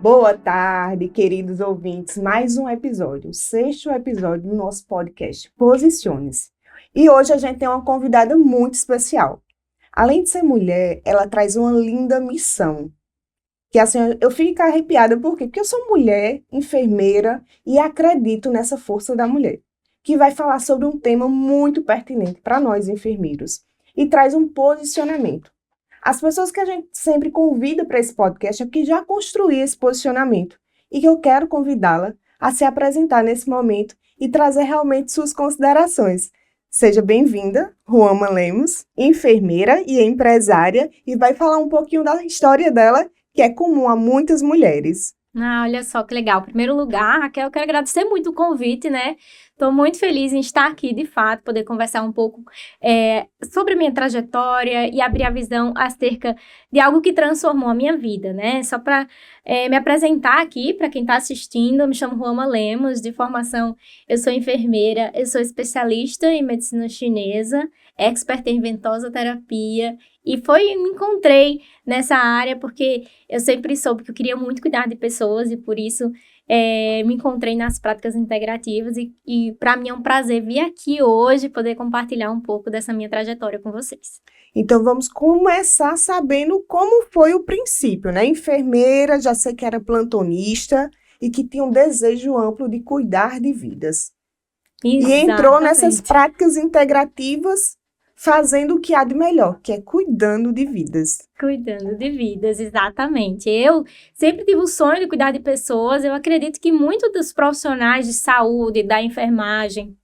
Boa tarde, queridos ouvintes. Mais um episódio, o sexto episódio do nosso podcast Posicione-se. E hoje a gente tem uma convidada muito especial. Além de ser mulher, ela traz uma linda missão. Que assim, eu fico arrepiada, por quê? Porque eu sou mulher, enfermeira e acredito nessa força da mulher, que vai falar sobre um tema muito pertinente para nós enfermeiros e traz um posicionamento. As pessoas que a gente sempre convida para esse podcast é porque já construíram esse posicionamento e que eu quero convidá-la a se apresentar nesse momento e trazer realmente suas considerações. Seja bem-vinda, Ruama Lemos, enfermeira e empresária, e vai falar um pouquinho da história dela, que é comum a muitas mulheres. Olha só que legal. Em primeiro lugar, Raquel, eu quero agradecer muito o convite, né? Estou muito feliz em estar aqui, de fato, poder conversar um pouco sobre a minha trajetória e abrir a visão acerca de algo que transformou a minha vida, né? Só para me apresentar aqui, para quem está assistindo, eu me chamo Ruama Lemos, de formação eu sou enfermeira, eu sou especialista em medicina chinesa, expert em ventosa terapia, e me encontrei nessa área porque eu sempre soube que eu queria muito cuidar de pessoas e por isso me encontrei nas práticas integrativas e para mim é um prazer vir aqui hoje poder compartilhar um pouco dessa minha trajetória com vocês. Então vamos começar sabendo como foi o princípio, né? Enfermeira, já sei que era plantonista e que tinha um desejo amplo de cuidar de vidas. Exatamente. E entrou nessas práticas integrativas fazendo o que há de melhor, que é cuidando de vidas. Cuidando de vidas, exatamente. Eu sempre tive o sonho de cuidar de pessoas. Eu acredito que muitos dos profissionais de saúde, da enfermagem,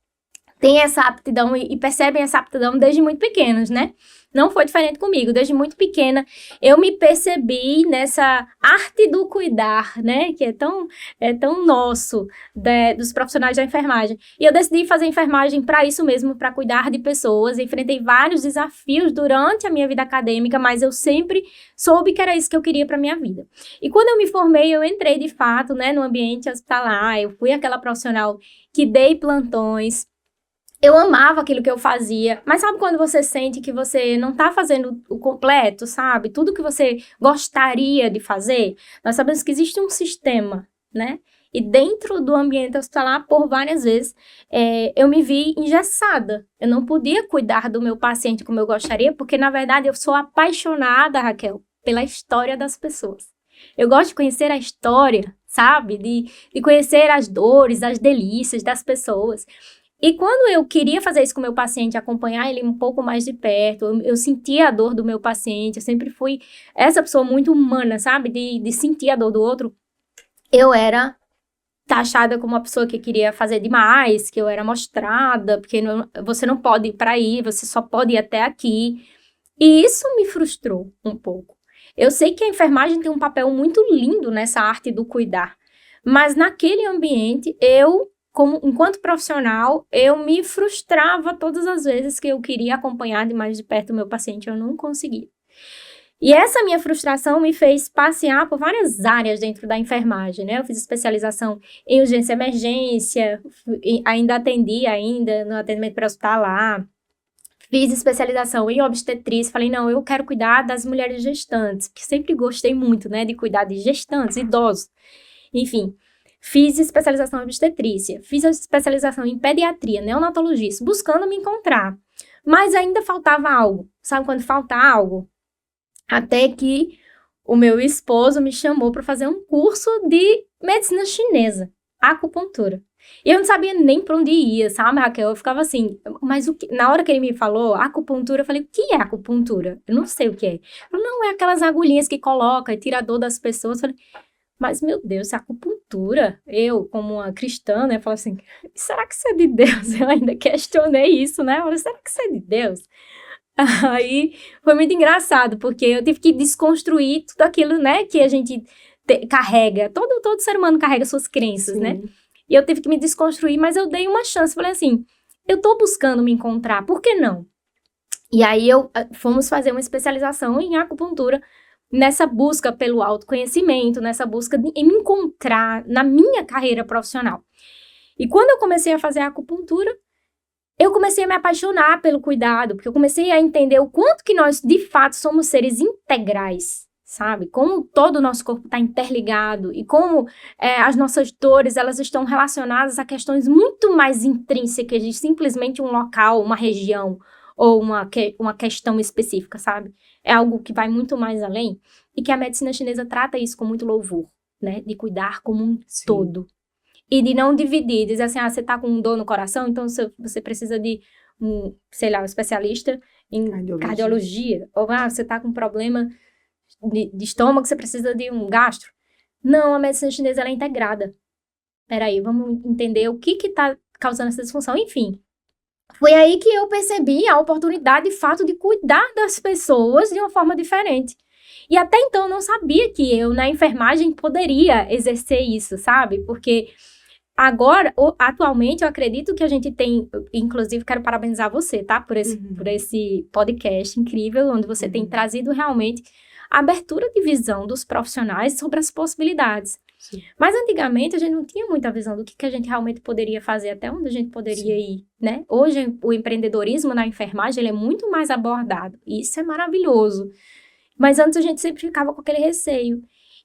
têm essa aptidão e percebem essa aptidão desde muito pequenos, né? Não foi diferente comigo. Desde muito pequena, eu me percebi nessa arte do cuidar, né? Que é tão nosso, dos profissionais da enfermagem. E eu decidi fazer enfermagem para isso mesmo, para cuidar de pessoas. Enfrentei vários desafios durante a minha vida acadêmica, mas eu sempre soube que era isso que eu queria para minha vida. E quando eu me formei, eu entrei de fato, né, no ambiente hospitalar. Eu fui aquela profissional que dei plantões. Eu amava aquilo que eu fazia, mas sabe quando você sente que você não tá fazendo o completo, sabe? Tudo que você gostaria de fazer? Nós sabemos que existe um sistema, né? E dentro do ambiente hospitalar, por várias vezes, eu me vi engessada. Eu não podia cuidar do meu paciente como eu gostaria, porque, na verdade, eu sou apaixonada, Raquel, pela história das pessoas. Eu gosto de conhecer a história, sabe? De conhecer as dores, as delícias das pessoas. E quando eu queria fazer isso com o meu paciente, acompanhar ele um pouco mais de perto, eu sentia a dor do meu paciente, eu sempre fui essa pessoa muito humana, sabe? De sentir a dor do outro. Eu era taxada como uma pessoa que queria fazer demais, que eu era mostrada, porque você não pode ir para aí, você só pode ir até aqui. E isso me frustrou um pouco. Eu sei que a enfermagem tem um papel muito lindo nessa arte do cuidar, mas naquele ambiente, enquanto profissional, eu me frustrava todas as vezes que eu queria acompanhar de mais de perto o meu paciente, eu não conseguia. E essa minha frustração me fez passear por várias áreas dentro da enfermagem, né? Eu fiz especialização em urgência e emergência, ainda atendi no atendimento pré-hospitalar, fiz especialização em obstetrícia, falei, não, eu quero cuidar das mulheres gestantes, que sempre gostei muito, né, de cuidar de gestantes, idosos, enfim. Fiz especialização em obstetrícia, fiz a especialização em pediatria, neonatologista, buscando me encontrar. Mas ainda faltava algo. Sabe quando falta algo? Até que o meu esposo me chamou para fazer um curso de medicina chinesa, acupuntura. E eu não sabia nem para onde ia, sabe, Raquel? Eu ficava assim, mas na hora que ele me falou acupuntura, eu falei, o que é acupuntura? Eu não sei o que é. Ele falou, não, é aquelas agulhinhas que coloca e tira a dor das pessoas. Eu falei, mas, meu Deus, acupuntura, eu, como uma cristã, né, falo assim, será que isso é de Deus? Eu ainda questionei isso, né, eu falei, será que isso é de Deus? Aí, foi muito engraçado, porque eu tive que desconstruir tudo aquilo, né, que a gente carrega, todo ser humano carrega suas crenças, Sim. né, e eu tive que me desconstruir, mas eu dei uma chance, falei assim, eu tô buscando me encontrar, por que não? E aí, fomos fazer uma especialização em acupuntura, nessa busca pelo autoconhecimento, nessa busca em me encontrar na minha carreira profissional. E quando eu comecei a fazer a acupuntura, eu comecei a me apaixonar pelo cuidado, porque eu comecei a entender o quanto que nós, de fato, somos seres integrais, sabe? Como todo o nosso corpo está interligado e como as nossas dores, elas estão relacionadas a questões muito mais intrínsecas de simplesmente um local, uma região ou uma questão específica, sabe? É algo que vai muito mais além e que a medicina chinesa trata isso com muito louvor, né? De cuidar como um todo. E de não dividir, dizer assim, você tá com dor no coração, então você precisa de um especialista em cardiologia. Ou você tá com problema de estômago, você precisa de um gastro. Não, a medicina chinesa ela é integrada. Peraí, vamos entender o que tá causando essa disfunção. Enfim, foi aí que eu percebi a oportunidade, de fato, de cuidar das pessoas de uma forma diferente. E até então eu não sabia que eu, na enfermagem, poderia exercer isso, sabe? Porque agora, atualmente, eu acredito que a gente tem, inclusive quero parabenizar você, tá? Por esse podcast incrível, onde você tem trazido realmente a abertura de visão dos profissionais sobre as possibilidades. Sim. Mas antigamente a gente não tinha muita visão do que a gente realmente poderia fazer, até onde a gente poderia ir, né? Hoje o empreendedorismo na enfermagem ele é muito mais abordado, e isso é maravilhoso. Mas antes a gente sempre ficava com aquele receio.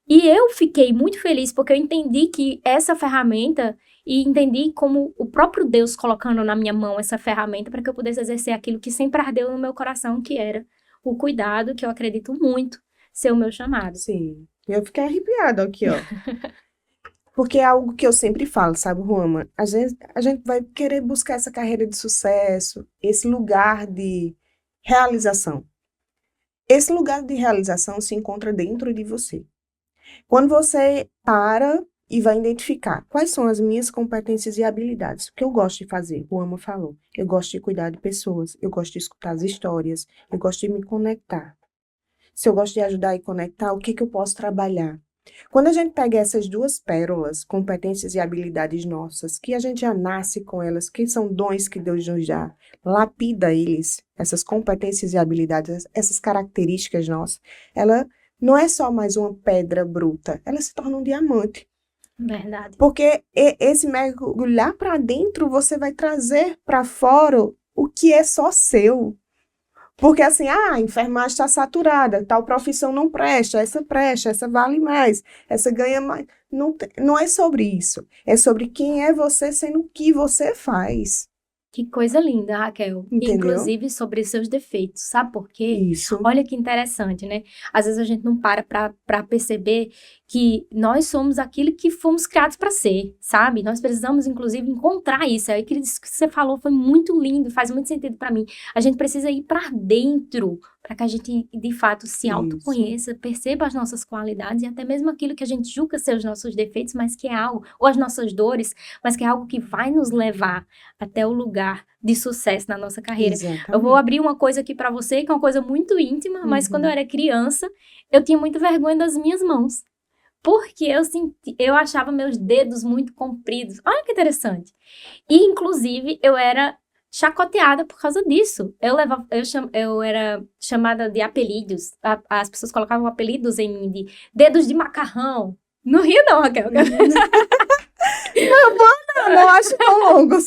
E eu fiquei muito feliz porque eu entendi que essa ferramenta, e entendi como o próprio Deus colocando na minha mão essa ferramenta para que eu pudesse exercer aquilo que sempre ardeu no meu coração, que era o cuidado, que eu acredito muito ser o meu chamado. Sim, eu fiquei arrepiada aqui, ó. Porque é algo que eu sempre falo, sabe, Ruama? A gente vai querer buscar essa carreira de sucesso, esse lugar de realização. Esse lugar de realização se encontra dentro de você. Quando você para e vai identificar quais são as minhas competências e habilidades, o que eu gosto de fazer, o Ama falou, eu gosto de cuidar de pessoas, eu gosto de escutar as histórias, eu gosto de me conectar. Se eu gosto de ajudar e conectar, o que eu posso trabalhar? Quando a gente pega essas duas pérolas, competências e habilidades nossas, que a gente já nasce com elas, que são dons que Deus nos dá, lapida eles, essas competências e habilidades, essas características nossas, ela não é só mais uma pedra bruta, ela se torna um diamante. Verdade. Porque esse mergulhar para dentro, você vai trazer para fora o que é só seu. Porque assim, a enfermagem está saturada, tal profissão não presta, essa vale mais, essa ganha mais. Não é sobre isso. É sobre quem é você sendo o que você faz. Que coisa linda, Raquel. Entendeu? Inclusive sobre seus defeitos. Sabe por quê? Isso. Olha que interessante, né? Às vezes a gente não para perceber que nós somos aquilo que fomos criados para ser, sabe? Nós precisamos, inclusive, encontrar isso. Aí que você falou foi muito lindo, faz muito sentido para mim. A gente precisa ir para dentro, para que a gente, de fato, se autoconheça, perceba as nossas qualidades e até mesmo aquilo que a gente julga ser os nossos defeitos, mas que é algo, ou as nossas dores, mas que é algo que vai nos levar até o lugar de sucesso na nossa carreira. Exatamente. Eu vou abrir uma coisa aqui para você, que é uma coisa muito íntima, mas quando eu era criança, eu tinha muita vergonha das minhas mãos. Porque eu achava meus dedos muito compridos. Olha que interessante. E, inclusive, eu era chacoteada por causa disso. Eu era chamada de apelidos. As pessoas colocavam apelidos em mim de dedos de macarrão. Não ria não, Raquel. Não acho tão longos.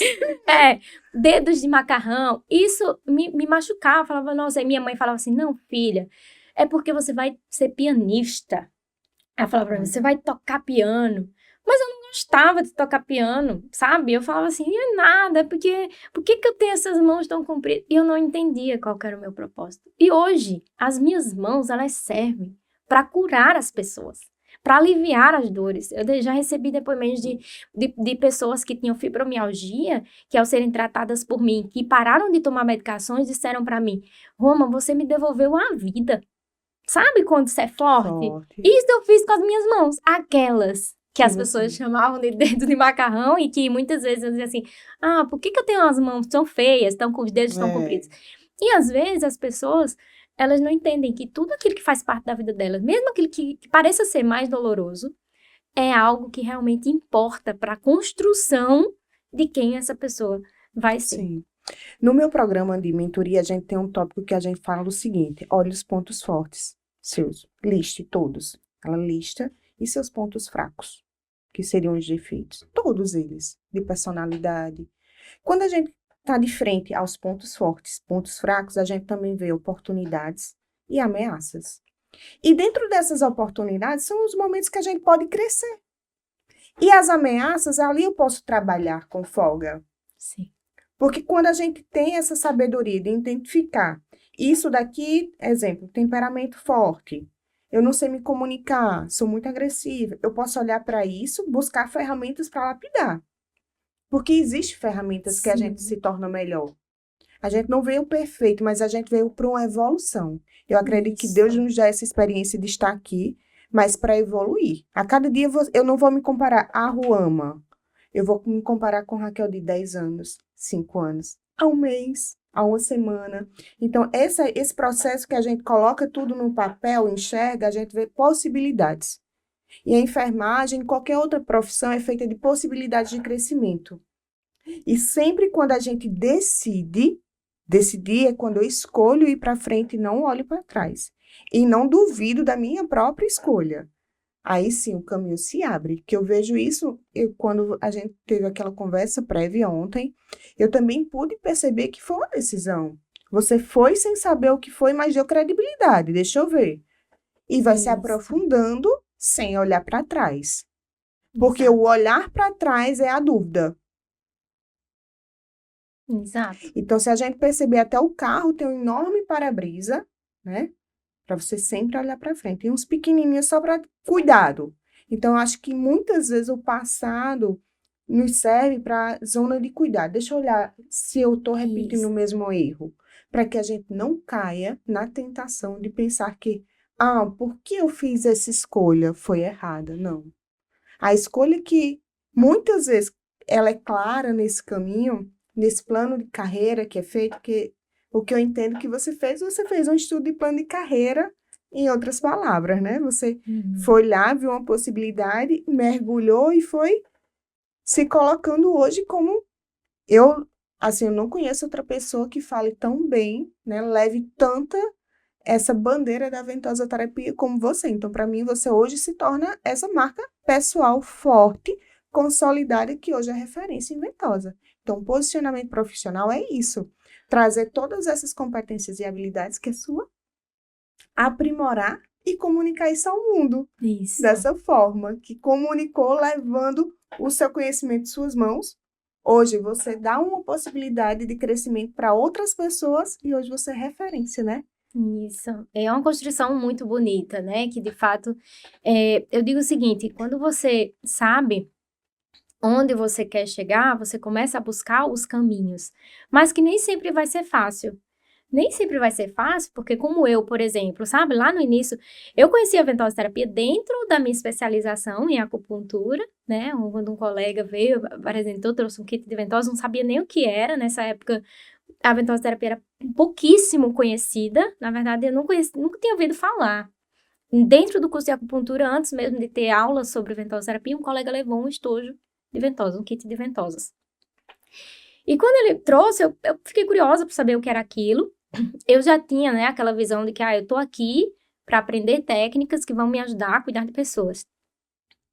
Dedos de macarrão. Isso me machucava. Eu falava, nossa. Aí minha mãe falava assim, não, filha, é porque você vai ser pianista. Ela falava pra mim, você vai tocar piano. Mas eu não gostava de tocar piano, sabe? Eu falava assim, é nada, porque por que eu tenho essas mãos tão compridas? E eu não entendia qual era o meu propósito. E hoje, as minhas mãos, elas servem para curar as pessoas, para aliviar as dores. Eu já recebi depoimentos de pessoas que tinham fibromialgia, que ao serem tratadas por mim, que pararam de tomar medicações, disseram para mim, Roma, você me devolveu a vida. Sabe quando você é forte? Isso eu fiz com as minhas mãos. Aquelas que as pessoas chamavam de dedo de macarrão e que muitas vezes eu dizia assim, por que eu tenho as mãos tão feias, os dedos tão compridos? E às vezes as pessoas, elas não entendem que tudo aquilo que faz parte da vida delas, mesmo aquilo que pareça ser mais doloroso, é algo que realmente importa para a construção de quem essa pessoa vai ser. Sim. No meu programa de mentoria, a gente tem um tópico que a gente fala o seguinte, olhe os pontos fortes seus, liste todos. Ela lista e seus pontos fracos, que seriam os defeitos, todos eles, de personalidade. Quando a gente está de frente aos pontos fortes, pontos fracos, a gente também vê oportunidades e ameaças. E dentro dessas oportunidades são os momentos que a gente pode crescer. E as ameaças, ali eu posso trabalhar com folga. Sim. Porque quando a gente tem essa sabedoria de identificar isso daqui, exemplo, temperamento forte, eu não sei me comunicar, sou muito agressiva, eu posso olhar para isso, buscar ferramentas para lapidar. Porque existem ferramentas que a gente se torna melhor. A gente não veio perfeito, mas a gente veio para uma evolução. Eu acredito que Deus nos dá essa experiência de estar aqui, mas para evoluir. A cada dia eu não vou me comparar a Ruama. Eu vou me comparar com Raquel de 10 anos, 5 anos, a um mês, a uma semana. Então, esse processo que a gente coloca tudo no papel, enxerga, a gente vê possibilidades. E a enfermagem, qualquer outra profissão, é feita de possibilidades de crescimento. E sempre quando a gente decidir é quando eu escolho ir para frente e não olho para trás. E não duvido da minha própria escolha. Aí sim o caminho se abre. Que eu vejo isso, quando a gente teve aquela conversa prévia ontem, eu também pude perceber que foi uma decisão. Você foi sem saber o que foi, mas deu credibilidade, deixa eu ver. E vai se aprofundando sem olhar para trás. Porque o olhar para trás é a dúvida. Exato. Então, se a gente perceber, até o carro tem um enorme para-brisa, né? Para você sempre olhar para frente. E uns pequenininhos só para cuidado. Então, eu acho que muitas vezes o passado nos serve para zona de cuidado. Deixa eu olhar se eu estou repetindo o mesmo erro. Para que a gente não caia na tentação de pensar que, por que eu fiz essa escolha? Foi errada. Não. A escolha que, muitas vezes, ela é clara nesse caminho, nesse plano de carreira que é feito, que o que eu entendo que você fez um estudo de plano de carreira, em outras palavras, né? Você foi lá, viu uma possibilidade, mergulhou e foi se colocando hoje como eu não conheço outra pessoa que fale tão bem, né? Leve tanta essa bandeira da Ventosa Terapia como você. Então, para mim, você hoje se torna essa marca pessoal forte, consolidada, que hoje é referência em Ventosa. Então, posicionamento profissional é isso. Trazer todas essas competências e habilidades que é sua, aprimorar e comunicar isso ao mundo. Isso. Dessa forma, que comunicou levando o seu conhecimento em suas mãos. Hoje você dá uma possibilidade de crescimento para outras pessoas e hoje você é referência, né? Isso. É uma construção muito bonita, né? Que, de fato, eu digo o seguinte, quando você sabe onde você quer chegar, você começa a buscar os caminhos. Mas que nem sempre vai ser fácil. Nem sempre vai ser fácil, porque como eu, por exemplo, sabe? Lá no início, eu conheci a ventosa terapia dentro da minha especialização em acupuntura, né? Quando um colega veio, apresentou, trouxe um kit de ventosa, não sabia nem o que era. Nessa época, a ventosa terapia era pouquíssimo conhecida. Na verdade, eu nunca tinha ouvido falar. Dentro do curso de acupuntura, antes mesmo de ter aula sobre ventosa terapia, um colega levou um estojo de ventosa, um kit de ventosas. E quando ele trouxe, eu fiquei curiosa para saber o que era aquilo. Eu já tinha, né, aquela visão de que, eu tô aqui para aprender técnicas que vão me ajudar a cuidar de pessoas.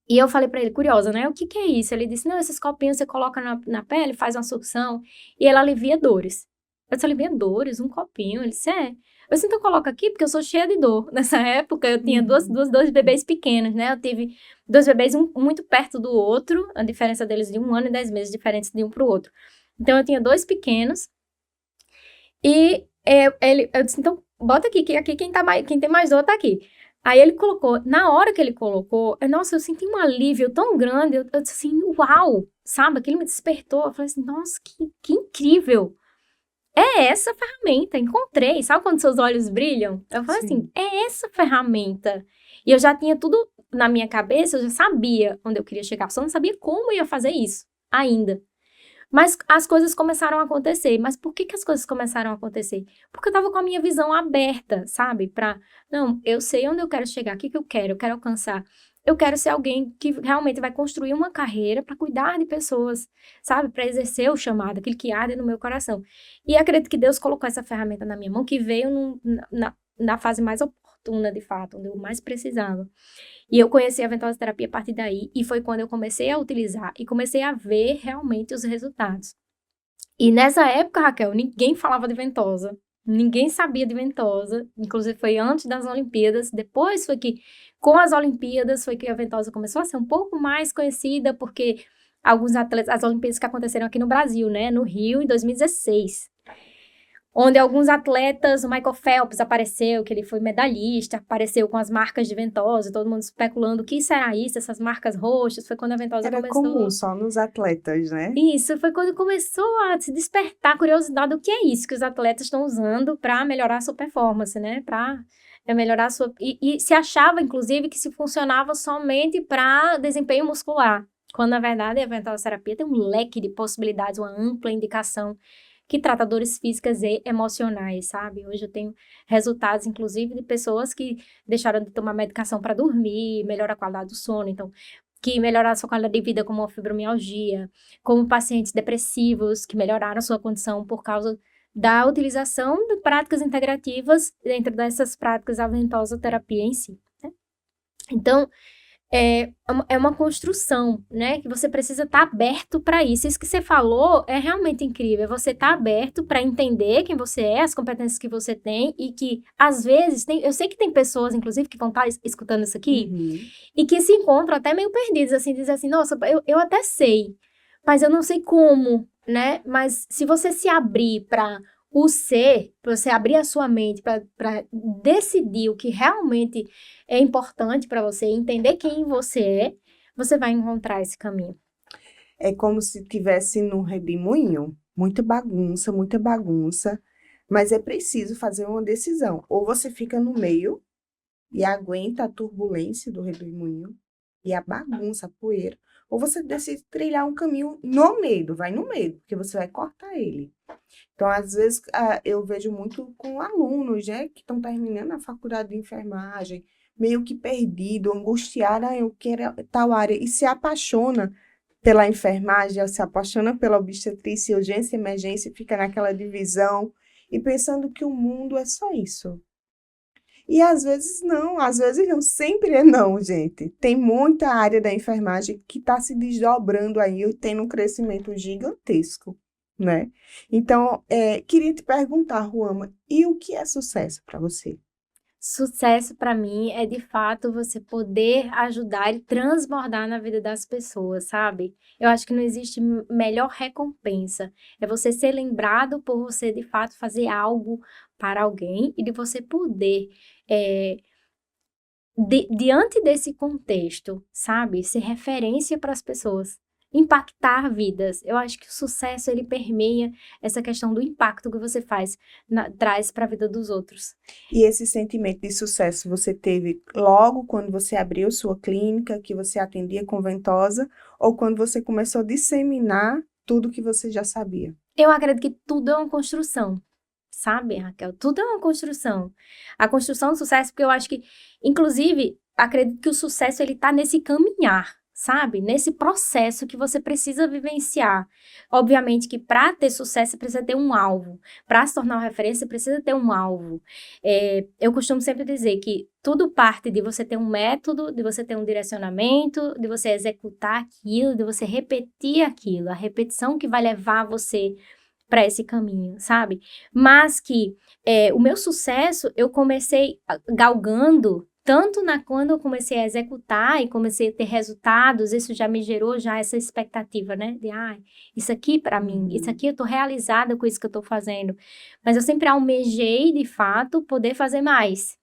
E eu falei para ele, curiosa, né, o que é isso? Ele disse, não, esses copinhos você coloca na pele, faz uma sucção e ela alivia dores. Eu disse, alivia dores? Um copinho? Ele disse, é. Eu disse, então coloca aqui, porque eu sou cheia de dor. Nessa época, eu tinha dois bebês pequenos, né, eu tive 2 bebês, um muito perto do outro, a diferença deles de 1 ano e 10 meses, diferentes de um pro outro. Então, eu tinha 2 pequenos e eu disse, então, bota aqui, que aqui quem tem mais dor tá aqui. Aí ele colocou, na hora que ele colocou, nossa, eu senti um alívio tão grande, eu disse assim, uau, sabe? Aquilo me despertou, eu falei assim, nossa, que incrível. É essa ferramenta, encontrei, sabe quando seus olhos brilham? Eu falei assim, é essa ferramenta. E eu já tinha tudo na minha cabeça, eu já sabia onde eu queria chegar, só não sabia como eu ia fazer isso ainda. Mas as coisas começaram a acontecer. Mas por que as coisas começaram a acontecer? Porque eu tava com a minha visão aberta, sabe? Não, eu sei onde eu quero chegar, o que eu quero alcançar. Eu quero ser alguém que realmente vai construir uma carreira para cuidar de pessoas, sabe? Para exercer o chamado, aquilo que arde no meu coração. E acredito que Deus colocou essa ferramenta na minha mão, que veio na fase mais oportuna, de fato, onde eu mais precisava. E eu conheci a ventosa terapia a partir daí, e foi quando eu comecei a utilizar e comecei a ver realmente os resultados. E nessa época, Raquel, ninguém falava de ventosa. Ninguém sabia de ventosa, inclusive foi antes das Olimpíadas. Depois foi que, com as Olimpíadas, foi que a ventosa começou a ser um pouco mais conhecida, porque alguns atletas, as Olimpíadas que aconteceram aqui no Brasil, né, no Rio, em 2016. Onde alguns atletas, o Michael Phelps apareceu, que ele foi medalhista, apareceu com as marcas de ventosa, todo mundo especulando o que será isso, essas marcas roxas, foi quando a ventosa Era começou. comum só nos atletas, né? Isso, foi quando começou a se despertar a curiosidade do que é isso que os atletas estão usando para melhorar a sua performance, né? Para melhorar a sua... E se achava, inclusive, que se funcionava somente para desempenho muscular, quando, na verdade, a ventosa-terapia tem um leque de possibilidades, uma ampla indicação que trata dores físicas e emocionais, sabe? Hoje eu tenho resultados, inclusive, de pessoas que deixaram de tomar medicação para dormir, melhora a qualidade do sono, então, que melhoraram a sua qualidade de vida, como a fibromialgia, como pacientes depressivos que melhoraram a sua condição por causa da utilização de práticas integrativas, dentro dessas práticas, a ventosa-terapia em si, né? Então, é uma construção, né? Que você precisa estar aberto para isso. Isso que você falou é realmente incrível. Você estar aberto para entender quem você é, as competências que você tem e que, às vezes, eu sei que tem pessoas, inclusive, que vão estar escutando isso aqui e que se encontram até meio perdidas, assim, dizem assim, nossa, eu até sei, mas eu não sei como, né? Mas se você se abrir para o ser, para você abrir a sua mente para decidir o que realmente é importante para você, entender quem você é, você vai encontrar esse caminho. É como se estivesse num redemoinho, muita bagunça, mas é preciso fazer uma decisão. Ou você fica no meio e aguenta a turbulência do redemoinho e a bagunça, a poeira, ou você decide trilhar um caminho no meio, vai no meio, porque você vai cortar ele. Então, às vezes, eu vejo muito com alunos, né, que estão terminando a faculdade de enfermagem, meio que perdido, angustiado, eu quero tal área, e se apaixona pela enfermagem, se apaixona pela obstetrícia, urgência e emergência, fica naquela divisão, e pensando que o mundo é só isso. E às vezes não, sempre é não, gente. Tem muita área da enfermagem que está se desdobrando aí e tendo um crescimento gigantesco, né? Então, queria te perguntar, Ruama, e o que é sucesso para você? Sucesso para mim é de fato você poder ajudar e transbordar na vida das pessoas, sabe? Eu acho que não existe melhor recompensa. É você ser lembrado por você de fato fazer algo para alguém e de você poder, diante desse contexto, sabe, ser referência para as pessoas, impactar vidas. Eu acho que o sucesso ele permeia essa questão do impacto que você traz para a vida dos outros. E esse sentimento de sucesso você teve logo quando você abriu sua clínica, que você atendia com ventosa, ou quando você começou a disseminar tudo que você já sabia? Eu acredito que tudo é uma construção, sabe, Raquel? Tudo é uma construção. A construção do sucesso, porque eu acho que, inclusive, acredito que o sucesso ele tá nesse caminhar, sabe? Nesse processo que você precisa vivenciar. Obviamente que para ter sucesso você precisa ter um alvo. Para se tornar uma referência, você precisa ter um alvo. Eu costumo sempre dizer que tudo parte de você ter um método, de você ter um direcionamento, de você executar aquilo, de você repetir aquilo. A repetição que vai levar você para esse caminho, sabe? Mas que o meu sucesso, eu comecei galgando tanto quando eu comecei a executar e comecei a ter resultados, isso já me gerou já essa expectativa, né? De, isso aqui para mim, isso aqui eu tô realizada com isso que eu tô fazendo. Mas eu sempre almejei, de fato, poder fazer mais.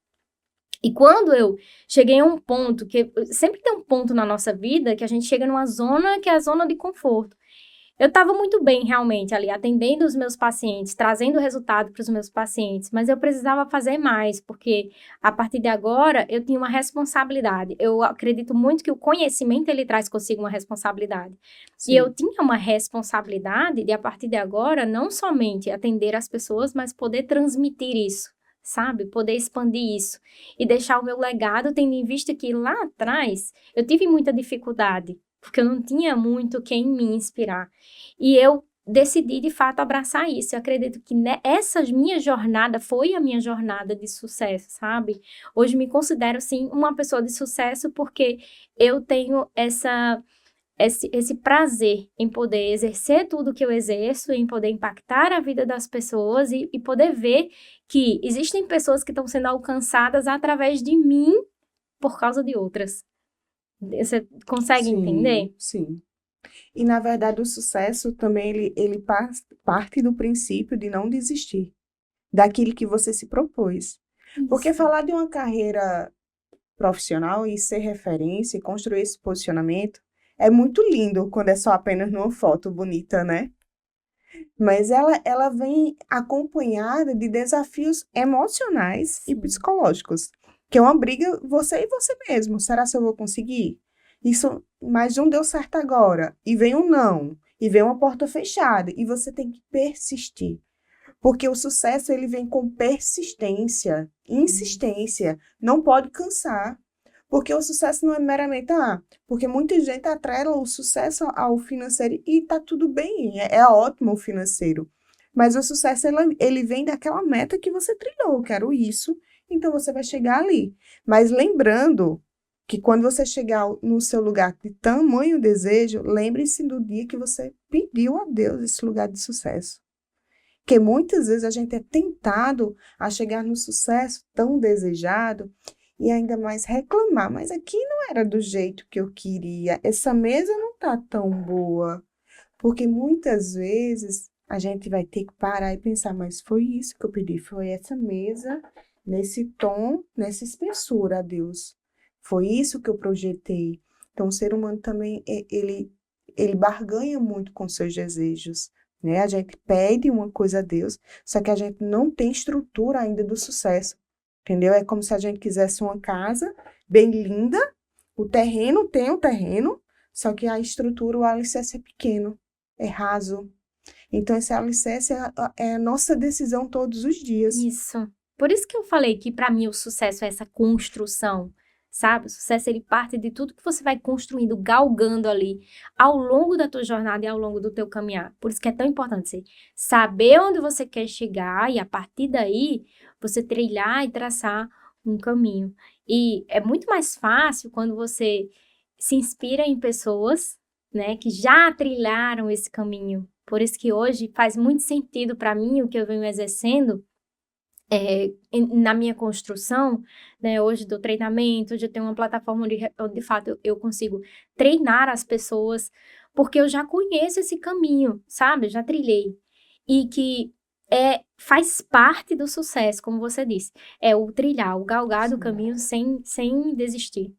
E quando eu cheguei a um ponto, que sempre tem um ponto na nossa vida que a gente chega numa zona que é a zona de conforto. Eu estava muito bem, realmente, ali, atendendo os meus pacientes, trazendo resultado para os meus pacientes, mas eu precisava fazer mais, porque a partir de agora eu tinha uma responsabilidade. Eu acredito muito que o conhecimento, ele traz consigo uma responsabilidade. Sim. E eu tinha uma responsabilidade de, a partir de agora, não somente atender as pessoas, mas poder transmitir isso, sabe? Poder expandir isso e deixar o meu legado, tendo em vista que lá atrás eu tive muita dificuldade, porque eu não tinha muito quem me inspirar. E eu decidi, de fato, abraçar isso. Eu acredito que essa minha jornada foi a minha jornada de sucesso, sabe? Hoje me considero, sim, uma pessoa de sucesso porque eu tenho esse prazer em poder exercer tudo que eu exerço, em poder impactar a vida das pessoas e poder ver que existem pessoas que estão sendo alcançadas através de mim por causa de outras. Você consegue entender? Sim. E, na verdade, o sucesso também, ele parte do princípio de não desistir daquilo que você se propôs. Porque Isso. falar de uma carreira profissional e ser referência e construir esse posicionamento é muito lindo quando é só apenas numa foto bonita, né? Mas ela vem acompanhada de desafios emocionais e Sim. psicológicos, que é uma briga você e você mesmo. Será que eu vou conseguir? Isso, mas não deu certo agora. E vem um não. E vem uma porta fechada. E você tem que persistir. Porque o sucesso, ele vem com persistência, insistência. Não pode cansar. Porque o sucesso não é meramente, porque muita gente atrela o sucesso ao financeiro e tá tudo bem, é ótimo o financeiro. Mas o sucesso, ele vem daquela meta que você trilhou, eu quero isso, então você vai chegar ali. Mas lembrando que quando você chegar no seu lugar de tamanho desejo, lembre-se do dia que você pediu a Deus esse lugar de sucesso. Porque muitas vezes a gente é tentado a chegar no sucesso tão desejado e ainda mais reclamar, mas aqui não era do jeito que eu queria, essa mesa não tá tão boa. Porque muitas vezes a gente vai ter que parar e pensar, mas foi isso que eu pedi, foi essa mesa, nesse tom, nessa espessura, a Deus. Foi isso que eu projetei. Então, o ser humano também, ele barganha muito com seus desejos, né? A gente pede uma coisa a Deus, só que a gente não tem estrutura ainda do sucesso. Entendeu? É como se a gente quisesse uma casa bem linda, o terreno tem o terreno, só que a estrutura, o alicerce é pequeno, é raso. Então, esse alicerce é a nossa decisão todos os dias. Isso. Por isso que eu falei que para mim o sucesso é essa construção, sabe? O sucesso ele parte de tudo que você vai construindo, galgando ali ao longo da tua jornada e ao longo do teu caminhar. Por isso que é tão importante você saber onde você quer chegar e a partir daí você trilhar e traçar um caminho. E é muito mais fácil quando você se inspira em pessoas, né, que já trilharam esse caminho. Por isso que hoje faz muito sentido para mim o que eu venho exercendo na minha construção, né, hoje do treinamento, hoje eu tenho uma plataforma onde de fato eu consigo treinar as pessoas, porque eu já conheço esse caminho, sabe? Eu já trilhei. E que faz parte do sucesso, como você disse. É o trilhar, o galgar do Sim. caminho sem desistir.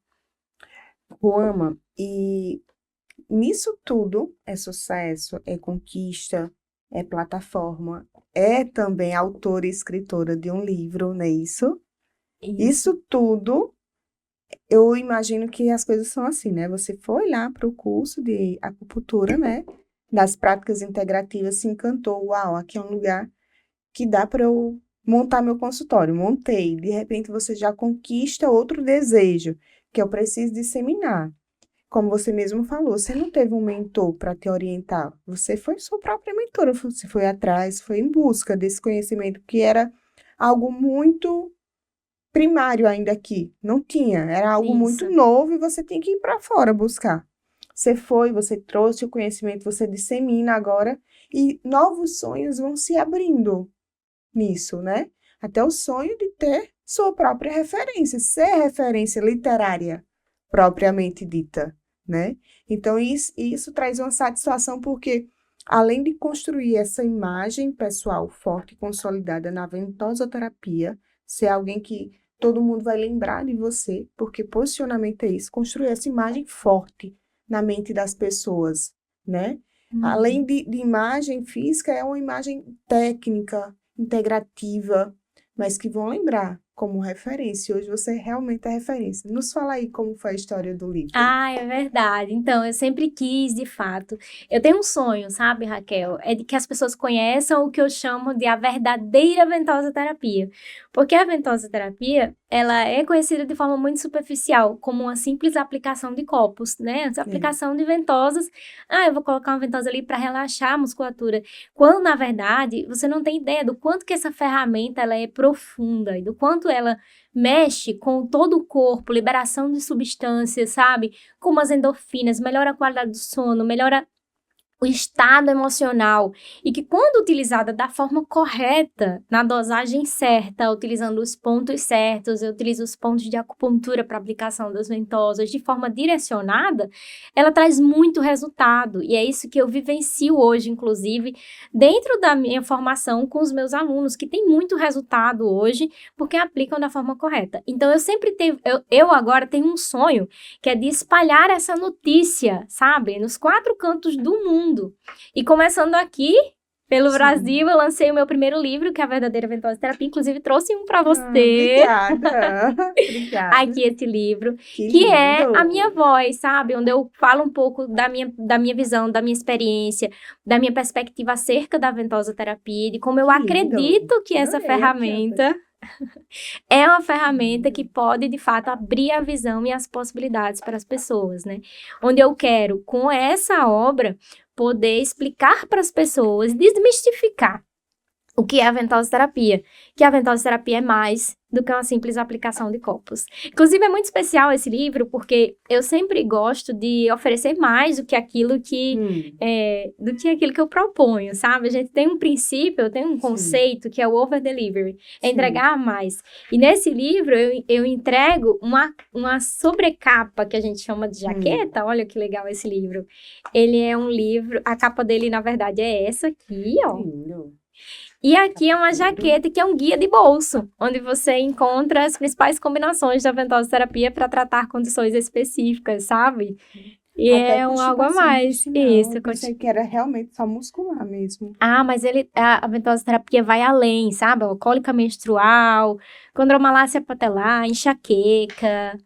Ruama, e nisso tudo é sucesso, é conquista, é plataforma, é também autora e escritora de um livro, não é isso? Isso tudo, eu imagino que as coisas são assim, né? Você foi lá para o curso de acupuntura, né? Das práticas integrativas, se encantou. Uau, aqui é um lugar que dá para eu montar meu consultório. Montei. De repente, você já conquista outro desejo, que eu preciso disseminar. Como você mesmo falou, você não teve um mentor para te orientar. Você foi sua própria mentora. Você foi atrás, foi em busca desse conhecimento, que era algo muito primário ainda aqui. Não tinha. Era algo muito Isso. novo e você tinha que ir para fora buscar. Você foi, você trouxe o conhecimento, você dissemina agora e novos sonhos vão se abrindo nisso, né? Até o sonho de ter sua própria referência, ser referência literária propriamente dita, né? Então, isso traz uma satisfação porque, além de construir essa imagem pessoal forte e consolidada na ventosoterapia, ser alguém que todo mundo vai lembrar de você, porque posicionamento é isso, construir essa imagem forte na mente das pessoas, né? Além de imagem física, é uma imagem técnica, integrativa, mas que vão lembrar como referência. Hoje você realmente é referência. Nos fala aí como foi a história do livro. Ah, é verdade. Então, eu sempre quis, de fato. Eu tenho um sonho, sabe, Raquel? É de que as pessoas conheçam o que eu chamo de a verdadeira ventosa terapia. Porque a ventosa-terapia, ela é conhecida de forma muito superficial, como uma simples aplicação de copos, né? Essa aplicação de ventosas. Eu vou colocar uma ventosa ali para relaxar a musculatura. Quando, na verdade, você não tem ideia do quanto que essa ferramenta ela é profunda e do quanto ela mexe com todo o corpo, liberação de substâncias, sabe? Como as endorfinas, melhora a qualidade do sono, melhora o estado emocional, e que quando utilizada da forma correta, na dosagem certa, utilizando os pontos certos, eu utilizo os pontos de acupuntura para aplicação das ventosas de forma direcionada, ela traz muito resultado, e é isso que eu vivencio hoje, inclusive, dentro da minha formação com os meus alunos, que tem muito resultado hoje, porque aplicam da forma correta. Então, eu agora tenho um sonho, que é de espalhar essa notícia, sabe, nos 4 cantos do mundo. E começando aqui, pelo Brasil, eu lancei o meu primeiro livro, que é A Verdadeira Ventosa Terapia. Inclusive, trouxe um para você. Obrigada. Obrigada. Aqui esse livro, que é a minha voz, sabe? Onde eu falo um pouco da minha visão, da minha experiência, da minha perspectiva acerca da ventosa terapia, de como eu acredito que essa ferramenta é uma ferramenta que pode, de fato, abrir a visão e as possibilidades para as pessoas, né? Onde eu quero, com essa obra, poder explicar para as pessoas, desmistificar o que é a ventosa terapia, que a ventosa terapia é mais do que uma simples aplicação de copos. Inclusive, é muito especial esse livro, porque eu sempre gosto de oferecer mais do que aquilo que eu proponho, sabe? A gente tem um princípio, tem um conceito que é o over-delivery, é entregar mais. E nesse livro, eu entrego uma sobrecapa, que a gente chama de jaqueta. Olha que legal esse livro. Ele é um livro, a capa dele, na verdade, é essa aqui, ó. Lindo. E aqui é uma jaqueta que é um guia de bolso, onde você encontra as principais combinações da ventosa terapia para tratar condições específicas, sésabe? E até é algo a mais. Isso. Eu pensei que era realmente só muscular mesmo. Mas a ventosa terapia vai além, sabe? Cólica menstrual, condromalácia patelar, enxaqueca.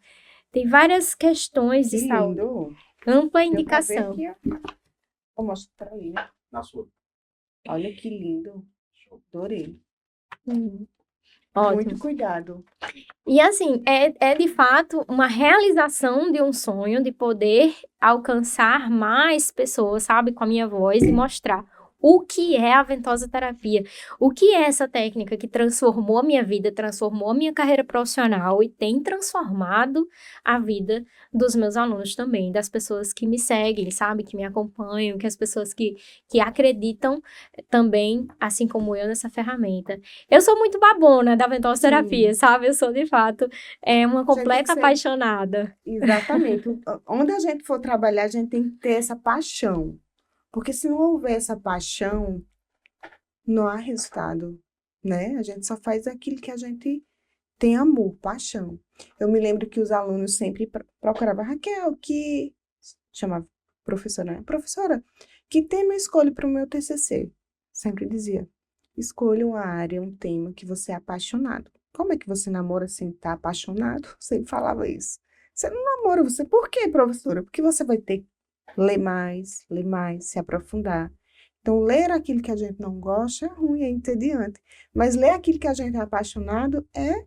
Tem várias questões de saúde. Ampla indicação. Vou mostrar ali, né? Na sua. Olha que lindo. Adorei. Ótimo. Muito cuidado. E assim, é de fato uma realização de um sonho de poder alcançar mais pessoas, sabe, com a minha voz e mostrar o que é a ventosa terapia, o que é essa técnica que transformou a minha vida, transformou a minha carreira profissional e tem transformado a vida dos meus alunos também, das pessoas que me seguem, sabe, que me acompanham, que as pessoas que acreditam também, assim como eu, nessa ferramenta. Eu sou muito babona da ventosa terapia, sabe? Eu sou, de fato, uma completa apaixonada. Exatamente. Onde a gente for trabalhar, a gente tem que ter essa paixão. Porque se não houver essa paixão, não há resultado, né? A gente só faz aquilo que a gente tem amor, paixão. Eu me lembro que os alunos sempre procuravam, Raquel, que chamava professora, né? Professora, que tema eu escolho para o meu TCC? Sempre dizia, escolha uma área, um tema que você é apaixonado. Como é que você namora sem estar apaixonado? Sempre falava isso. Você não namora, você... Por quê, professora? Porque você vai ter que ler mais, se aprofundar. Então, ler aquilo que a gente não gosta é ruim, é entediante. Mas ler aquilo que a gente é apaixonado é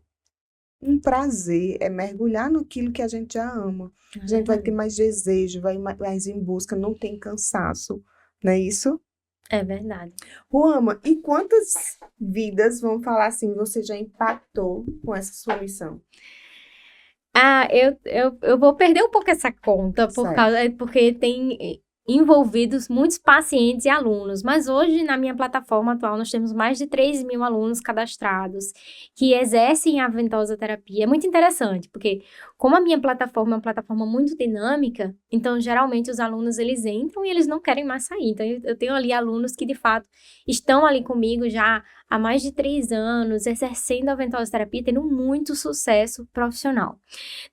um prazer, é mergulhar naquilo que a gente já ama. A gente vai ter mais desejo, vai mais em busca, não tem cansaço. Não é isso? É verdade. Ruama, e quantas vidas, vamos falar assim, você já impactou com essa sua missão? Eu vou perder um pouco essa conta, porque tem envolvidos muitos pacientes e alunos, mas hoje na minha plataforma atual nós temos mais de 3.000 alunos cadastrados que exercem a ventosa terapia. É muito interessante, porque como a minha plataforma é uma plataforma muito dinâmica, então geralmente os alunos eles entram e eles não querem mais sair. Então eu tenho ali alunos que de fato estão ali comigo já há mais de 3 anos, exercendo a ventosa terapia, tendo muito sucesso profissional.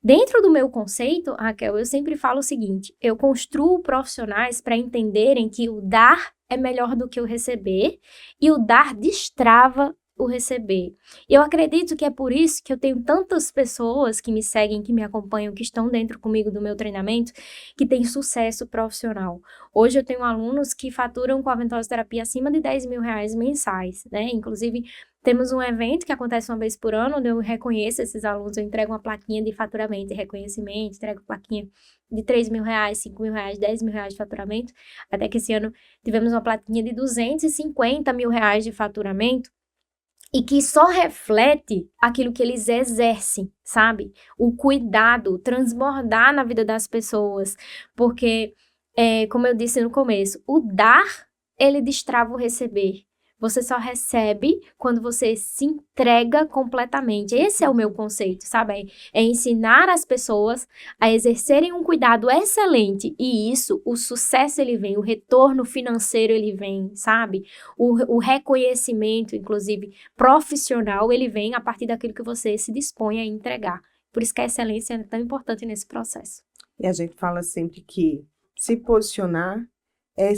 Dentro do meu conceito, Raquel, eu sempre falo o seguinte, eu construo profissionais para entenderem que o dar é melhor do que o receber e o dar destrava o receber. E eu acredito que é por isso que eu tenho tantas pessoas que me seguem, que me acompanham, que estão dentro comigo do meu treinamento, que têm sucesso profissional. Hoje eu tenho alunos que faturam com a Ventosa Terapia acima de R$10.000 mensais, né? Inclusive, temos um evento que acontece uma vez por ano, onde eu reconheço esses alunos, eu entrego uma plaquinha de faturamento e reconhecimento, entrego plaquinha de R$3.000, R$5.000, R$10.000 de faturamento, até que esse ano tivemos uma plaquinha de R$250.000 de faturamento, e que só reflete aquilo que eles exercem, sabe? O cuidado, transbordar na vida das pessoas, porque, como eu disse no começo, o dar, ele destrava o receber. Você só recebe quando você se entrega completamente. Esse é o meu conceito, sabe? É ensinar as pessoas a exercerem um cuidado excelente. E isso, o sucesso ele vem, o retorno financeiro ele vem, sabe? O reconhecimento, inclusive, profissional, ele vem a partir daquilo que você se dispõe a entregar. Por isso que a excelência é tão importante nesse processo. E a gente fala sempre que se posicionar é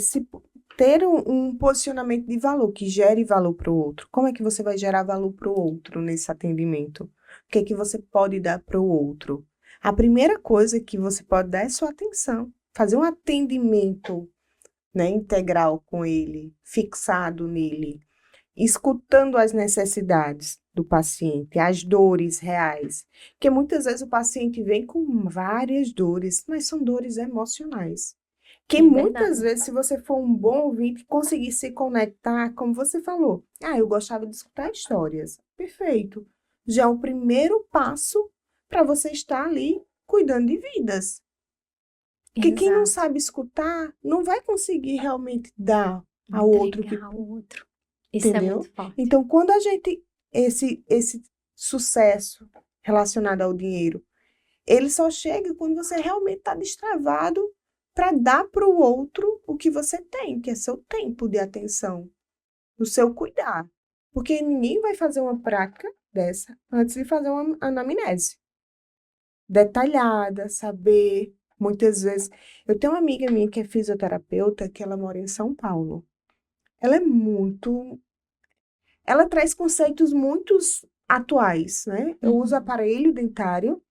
ter um posicionamento de valor, que gere valor para o outro. Como é que você vai gerar valor para o outro nesse atendimento? O que é que você pode dar para o outro? A primeira coisa que você pode dar é sua atenção. Fazer um atendimento, né, integral com ele, fixado nele, escutando as necessidades do paciente, as dores reais. Porque muitas vezes o paciente vem com várias dores, mas são dores emocionais. Que muitas vezes, se você for um bom ouvinte, conseguir se conectar, como você falou. Eu gostava de escutar histórias. Perfeito. Já é o primeiro passo para você estar ali cuidando de vidas. Porque quem não sabe escutar, não vai conseguir realmente dar ao outro. Isso entendeu? É muito forte. Então, quando a gente, esse sucesso relacionado ao dinheiro, ele só chega quando você realmente está destravado para dar para o outro o que você tem, que é seu tempo de atenção, o seu cuidar. Porque ninguém vai fazer uma prática dessa antes de fazer uma anamnese detalhada, saber. Muitas vezes, eu tenho uma amiga minha que é fisioterapeuta, que ela mora em São Paulo. Ela traz conceitos muito atuais, né? Eu uso aparelho dentário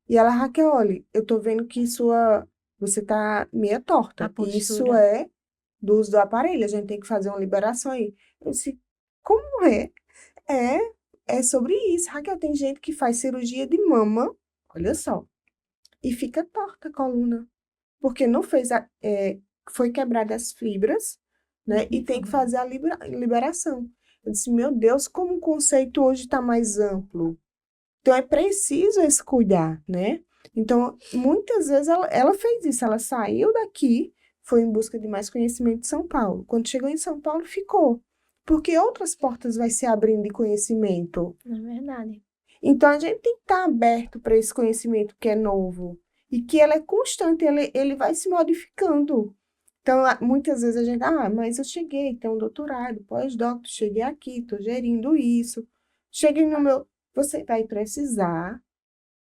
e ela, Raquel, olha, eu tô vendo que você tá meia torta. Isso é do uso do aparelho, a gente tem que fazer uma liberação aí. Eu disse, como é? É sobre isso. Raquel, tem gente que faz cirurgia de mama, olha só, e fica torta a coluna, porque não fez foi quebrada as fibras, né? E tem que fazer a liberação. Eu disse, meu Deus, como o conceito hoje está mais amplo. Então, é preciso esse cuidar, né? Então, muitas vezes ela fez isso. Ela saiu daqui, foi em busca de mais conhecimento de São Paulo. Quando chegou em São Paulo, ficou. Porque outras portas vai se abrindo de conhecimento. É verdade. Então, a gente tem que estar aberto para esse conhecimento que é novo. E que ele é constante, ele vai se modificando. Então, muitas vezes a gente, mas eu cheguei, tenho um doutorado, pós-doc, cheguei aqui, estou gerindo isso. Cheguei no meu... Você vai precisar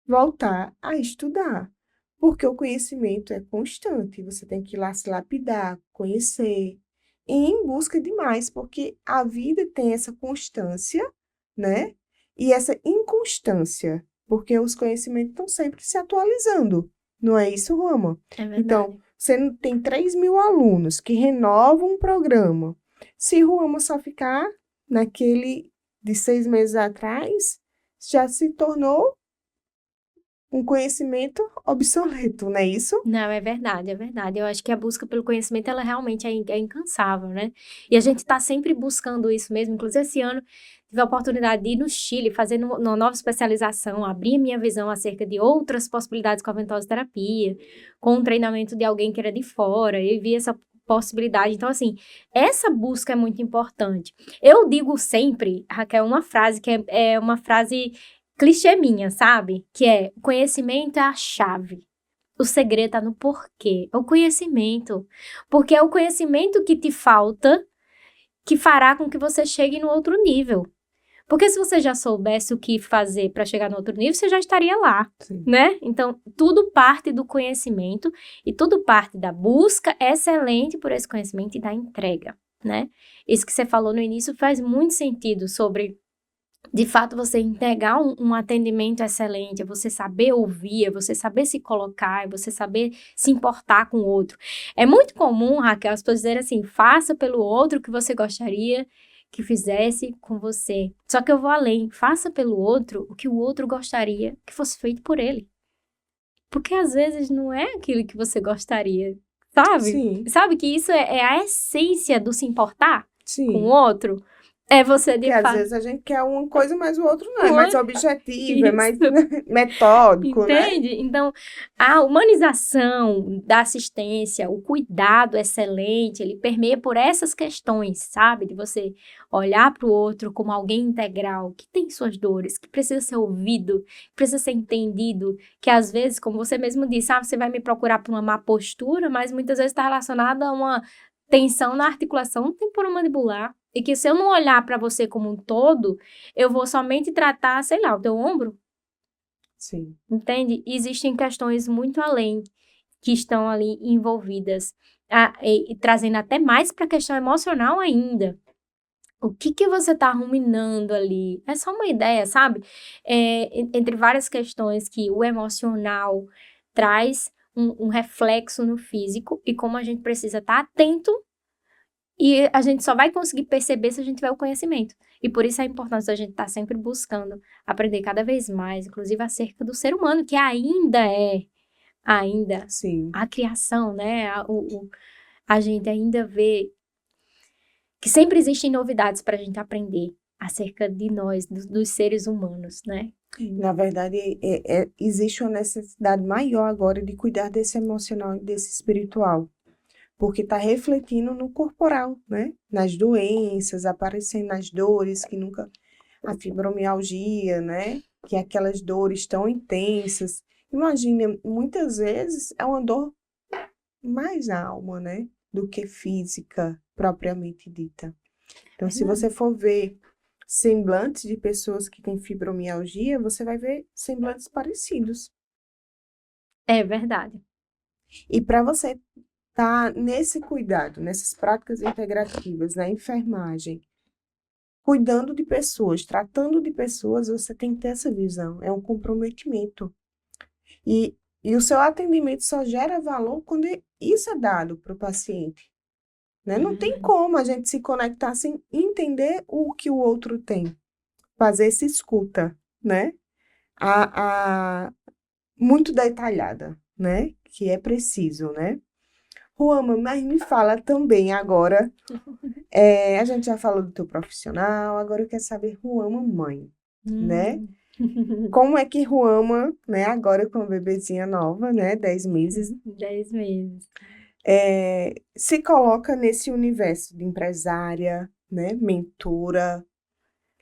voltar a estudar, porque o conhecimento é constante. Você tem que ir lá se lapidar, conhecer, e ir em busca de mais, porque a vida tem essa constância, né? E essa inconstância, porque os conhecimentos estão sempre se atualizando. Não é isso, Roma? É verdade. Então, você tem 3.000 alunos que renovam um programa. Se Roma só ficar naquele de 6 meses atrás, já se tornou um conhecimento obsoleto, não é isso? Não, é verdade, é verdade. Eu acho que a busca pelo conhecimento, ela realmente é incansável, né? E a gente está sempre buscando isso mesmo. Inclusive, esse ano, tive a oportunidade de ir no Chile, fazer uma nova especialização, abrir minha visão acerca de outras possibilidades com a ventosa terapia, com um treinamento de alguém que era de fora. Eu vi essa possibilidade. Então, assim, essa busca é muito importante. Eu digo sempre, Raquel, uma frase que é uma frase clichê minha, sabe? Que é, conhecimento é a chave. O segredo tá no porquê. É o conhecimento. Porque é o conhecimento que te falta que fará com que você chegue no outro nível. Porque se você já soubesse o que fazer para chegar no outro nível, você já estaria lá, Sim. né? Então, tudo parte do conhecimento e tudo parte da busca excelente por esse conhecimento e da entrega, né? Isso que você falou no início faz muito sentido sobre de fato, você entregar um atendimento excelente, é você saber ouvir, é você saber se colocar, é você saber se importar com o outro. É muito comum, Raquel, as pessoas dizerem assim, faça pelo outro o que você gostaria que fizesse com você. Só que eu vou além, faça pelo outro o que o outro gostaria que fosse feito por ele. Porque às vezes não é aquilo que você gostaria, sabe? Sim, Sabe que isso é a essência do se importar com o sim. outro? É você, de Porque às fato... vezes a gente quer uma coisa, mas o outro não. É mais objetivo, é mais Isso. metódico, né? Entende? Então, a humanização da assistência, o cuidado excelente, ele permeia por essas questões, sabe? De você olhar para o outro como alguém integral, que tem suas dores, que precisa ser ouvido, que precisa ser entendido, que às vezes, como você mesmo disse, você vai me procurar por uma má postura, mas muitas vezes está relacionada a uma tensão na articulação temporomandibular. E que se eu não olhar para você como um todo, eu vou somente tratar, sei lá, o teu ombro. Sim. Entende? Existem questões muito além que estão ali envolvidas, e trazendo até mais para a questão emocional ainda. O que você está ruminando ali? É só uma ideia, sabe? Entre várias questões que o emocional traz um reflexo no físico e como a gente precisa estar atento e a gente só vai conseguir perceber se a gente tiver o conhecimento. E por isso a importância da gente estar sempre buscando aprender cada vez mais, inclusive acerca do ser humano, que ainda Sim. a criação, né? A gente ainda vê que sempre existem novidades para a gente aprender acerca de nós, dos seres humanos, né? Na verdade, existe uma necessidade maior agora de cuidar desse emocional e desse espiritual. Porque está refletindo no corporal, né? Nas doenças, aparecendo nas dores que nunca... A fibromialgia, né? Que é aquelas dores tão intensas. Imagina, muitas vezes é uma dor mais na alma, né? Do que física, propriamente dita. Então, se você for ver semblantes de pessoas que têm fibromialgia, você vai ver semblantes parecidos. É verdade. E para você estar nesse cuidado, nessas práticas integrativas, na enfermagem, cuidando de pessoas, tratando de pessoas, você tem que ter essa visão, é um comprometimento. E o seu atendimento só gera valor quando isso é dado para o paciente. Né? Não tem como a gente se conectar sem entender o que o outro tem. Fazer essa escuta, né? Muito detalhada, né? Que é preciso, né? Ruama, mas me fala também agora, a gente já falou do teu profissional, agora eu quero saber, Ruama, mãe, né? Como é que Ruama, né, agora com a bebezinha nova, né, 10 meses, 10 meses. se coloca nesse universo de empresária, né, mentora,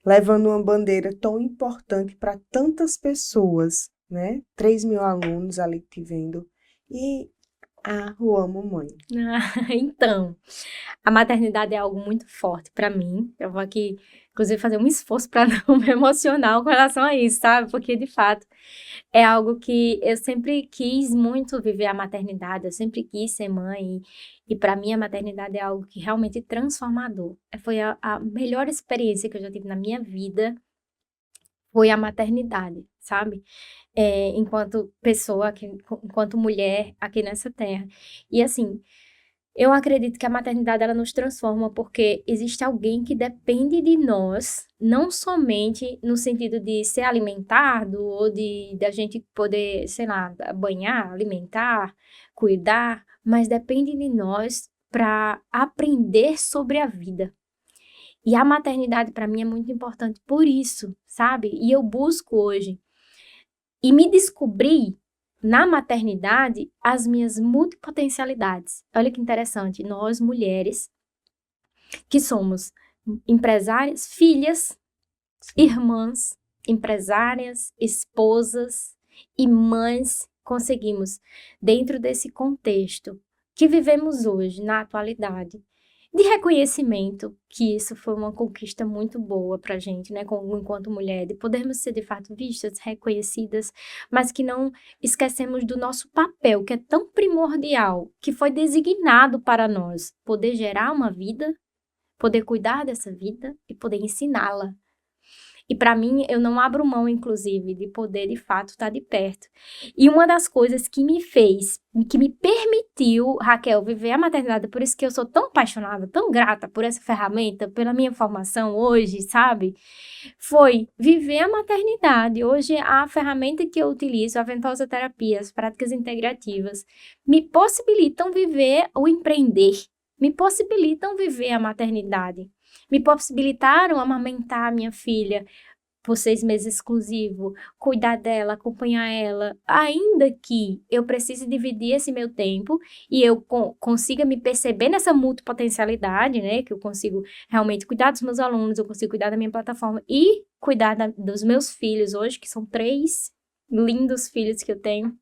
levando uma bandeira tão importante para tantas pessoas, né? 3.000 alunos ali te vendo. E Ruama, mãe. Então, a maternidade é algo muito forte para mim. Eu vou aqui, inclusive, fazer um esforço para não me emocionar com relação a isso, sabe? Porque, de fato, é algo que eu sempre quis muito viver a maternidade, eu sempre quis ser mãe. E para mim, a maternidade é algo que realmente transformador. Foi a melhor experiência que eu já tive na minha vida, foi a maternidade, sabe? Enquanto pessoa, enquanto mulher aqui nessa terra. E assim, eu acredito que a maternidade ela nos transforma porque existe alguém que depende de nós, não somente no sentido de ser alimentado ou de a gente poder, sei lá, banhar, alimentar, cuidar, mas depende de nós para aprender sobre a vida. E a maternidade para mim é muito importante por isso, sabe? E eu busco hoje e me descobri na maternidade as minhas multipotencialidades. Olha que interessante, nós mulheres que somos empresárias, filhas, irmãs, empresárias, esposas e mães, conseguimos, dentro desse contexto que vivemos hoje, na atualidade, de reconhecimento, que isso foi uma conquista muito boa pra gente, né, enquanto mulher, de podermos ser de fato vistas, reconhecidas, mas que não esquecemos do nosso papel, que é tão primordial, que foi designado para nós, poder gerar uma vida, poder cuidar dessa vida e poder ensiná-la. E para mim, eu não abro mão, inclusive, de poder, de fato, estar de perto. E uma das coisas que me permitiu, Raquel, viver a maternidade, por isso que eu sou tão apaixonada, tão grata por essa ferramenta, pela minha formação hoje, sabe? Foi viver a maternidade. Hoje, a ferramenta que eu utilizo, a ventosa terapia, as práticas integrativas, me possibilitam viver o empreender, me possibilitam viver a maternidade. Me possibilitaram amamentar a minha filha por 6 meses exclusivo, cuidar dela, acompanhar ela, ainda que eu precise dividir esse meu tempo e eu consiga me perceber nessa multipotencialidade, né, que eu consigo realmente cuidar dos meus alunos, eu consigo cuidar da minha plataforma e cuidar dos meus filhos hoje, que são 3 lindos filhos que eu tenho.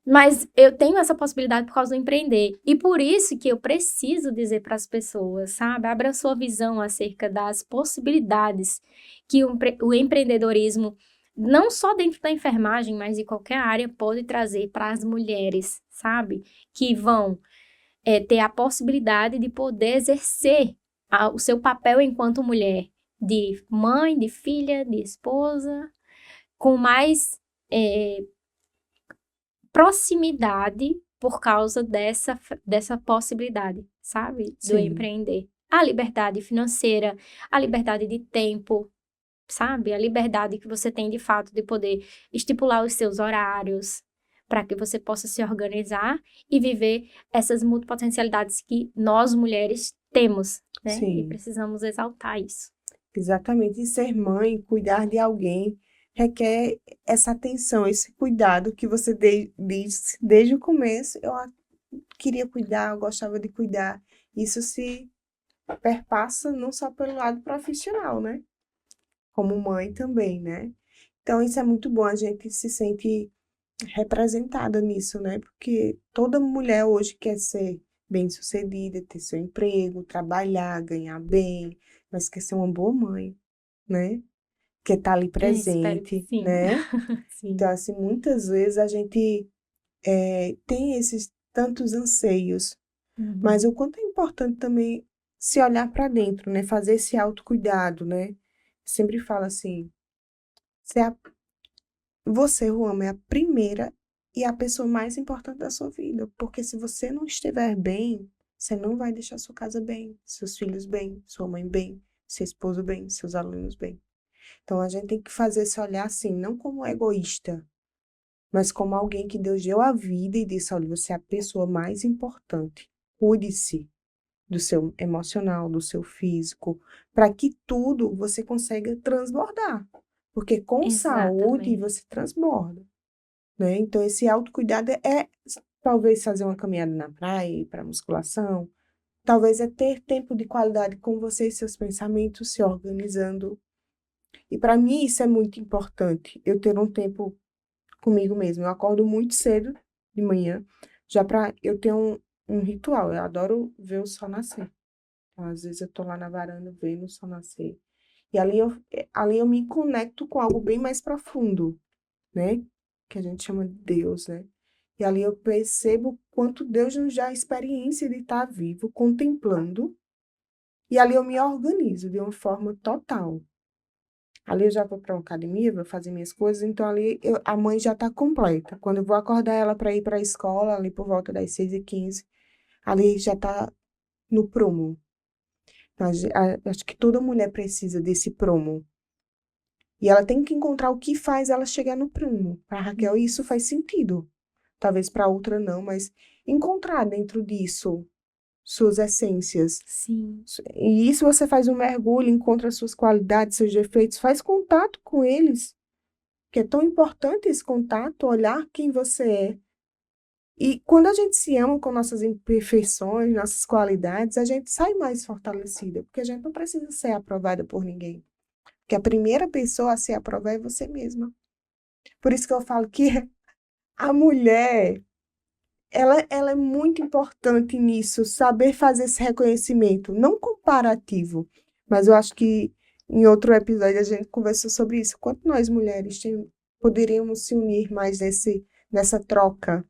Mas eu tenho essa possibilidade por causa do empreender. E por isso que eu preciso dizer para as pessoas, sabe? Abra sua visão acerca das possibilidades que o empreendedorismo, não só dentro da enfermagem, mas de qualquer área, pode trazer para as mulheres, sabe? Que vão ter a possibilidade de poder exercer o seu papel enquanto mulher, de mãe, de filha, de esposa, com mais proximidade por causa dessa possibilidade, sabe? Do empreender. A liberdade financeira, a liberdade de tempo, sabe? A liberdade que você tem, de fato, de poder estipular os seus horários para que você possa se organizar e viver essas multipotencialidades que nós, mulheres, temos, né? Sim. E precisamos exaltar isso. Exatamente. E ser mãe, cuidar de alguém, requer essa atenção, esse cuidado que você disse desde o começo. Eu queria cuidar, eu gostava de cuidar. Isso se perpassa não só pelo lado profissional, né? Como mãe também, né? Então, isso é muito bom, a gente se sente representada nisso, né? Porque toda mulher hoje quer ser bem-sucedida, ter seu emprego, trabalhar, ganhar bem, mas quer ser uma boa mãe, né? Quer estar ali presente, sim. né? Sim. Então, assim, muitas vezes a gente tem esses tantos anseios, mas o quanto é importante também se olhar para dentro, né? Fazer esse autocuidado, né? Sempre falo assim, você, Ruama, é a primeira e a pessoa mais importante da sua vida, porque se você não estiver bem, você não vai deixar sua casa bem, seus filhos bem, sua mãe bem, seu esposo bem, seus alunos bem. Então, a gente tem que fazer esse olhar assim, não como egoísta, mas como alguém que Deus deu a vida e disse, olha, você é a pessoa mais importante. Cuide-se do seu emocional, do seu físico, para que tudo você consiga transbordar. Porque com saúde você transborda, né? Então, esse autocuidado é talvez fazer uma caminhada na praia, ir para musculação, talvez é ter tempo de qualidade com você e seus pensamentos, se organizando. E para mim isso é muito importante, eu ter um tempo comigo mesma. Eu acordo muito cedo de manhã, eu tenho um ritual, eu adoro ver o sol nascer. Então, às vezes eu tô lá na varanda vendo o sol nascer. E ali eu me conecto com algo bem mais profundo, né? Que a gente chama de Deus, né? E ali eu percebo quanto Deus nos dá a experiência de estar vivo, contemplando. E ali eu me organizo de uma forma total. Ali eu já vou para uma academia, vou fazer minhas coisas, então ali a mãe já está completa. Quando eu vou acordar ela para ir para a escola, ali por volta das 6h15, ali já está no prumo. Então, acho que toda mulher precisa desse prumo. E ela tem que encontrar o que faz ela chegar no prumo. Para Raquel, isso faz sentido. Talvez para outra não, mas encontrar dentro disso suas essências. Sim. E isso você faz um mergulho, encontra suas qualidades, seus defeitos, faz contato com eles. Que é tão importante esse contato, olhar quem você é. E quando a gente se ama com nossas imperfeições, nossas qualidades, a gente sai mais fortalecida, porque a gente não precisa ser aprovada por ninguém. Porque a primeira pessoa a ser aprovada é você mesma. Por isso que eu falo que a mulher, ela é muito importante nisso, saber fazer esse reconhecimento, não comparativo, mas eu acho que em outro episódio a gente conversou sobre isso. Quanto nós mulheres poderíamos se unir mais nessa troca,